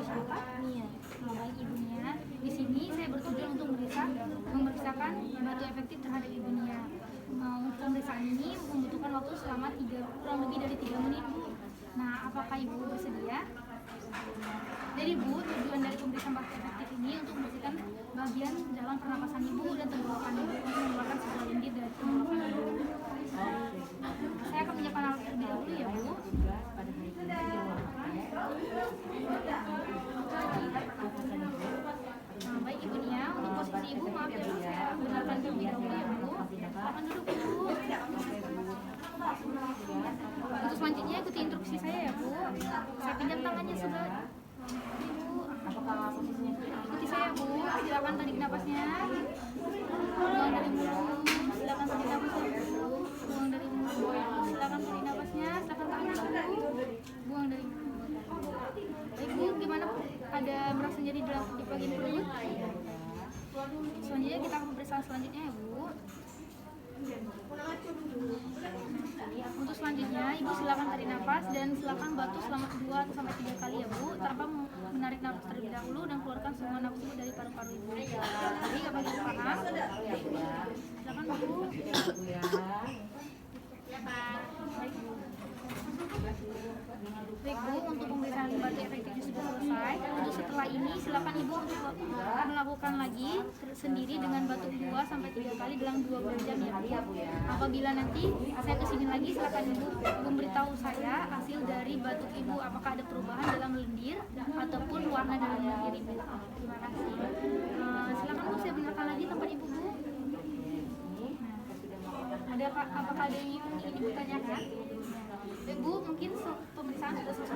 apa? Nia. Baik ibunya. Di sini saya bertujuan untuk memeriksakan batu efektif terhadap ibu Nia. Pemeriksaan ini membutuhkan waktu selama kurang lebih dari 3 menit, Bu. Nah, apakah ibu bersedia? Jadi Bu, tujuan dari pemeriksaan batu efektif ini untuk membersihkan bagian jalan pernapasan ibu dan tenggorokan ibu untuk mengeluarkan sebuah lendir dari tenggorokan ibu. Saya akan menyiapkan alat terlebih dahulu ya Bu. Nah, baik ibu Nia, untuk posisi ibu maaf ya Bu, saya benarkan terlebih dahulu ya Bu. Silakan duduk Bu. Untuk selanjutnya ikuti instruksi saya ya Bu. Saya pinjam tangannya sudah. Ikuti saya Bu, silakan tarik napasnya. Buang dari mulut, silakan tarik napasnya Bu. Buang dari mulut, silakan tarik napasnya. Silakan tahan dulu. Buang dari mulut. Baik Bu, gimana Bu? Ada merasa nyeri di bagian perut? Selanjutnya kita akan pemeriksaan selanjutnya ya Bu. Untuk selanjutnya, Ibu silakan tarik nafas dan silakan batu selama 2 sampai 3 kali ya Bu, tanpa menarik nafas terlebih dahulu dan keluarkan semua nafas Ibu dari paru-paru Ibu. Jadi apabila Ibu paham, silakan Bu. Baik Bu. Baik Bu, untuk pemeriksaan batu efektifnya sudah selesai. Untuk setelah ini silakan Ibu melakukan lagi sendiri dengan batu 2 sampai 3 kali dalam 12 jam ya Bu. Apabila nanti saya kesini lagi, silakan Ibu memberitahu saya hasil dari batu Ibu, apakah ada perubahan dalam lendir ataupun warna dalam lendir Ibu. Terima kasih. Silakan Bu, saya benarkan lagi tempat Ibu Bu. Apakah ada yang ingin Ibu tanyakan? Bu, mungkin pemeriksaan sudah selesai.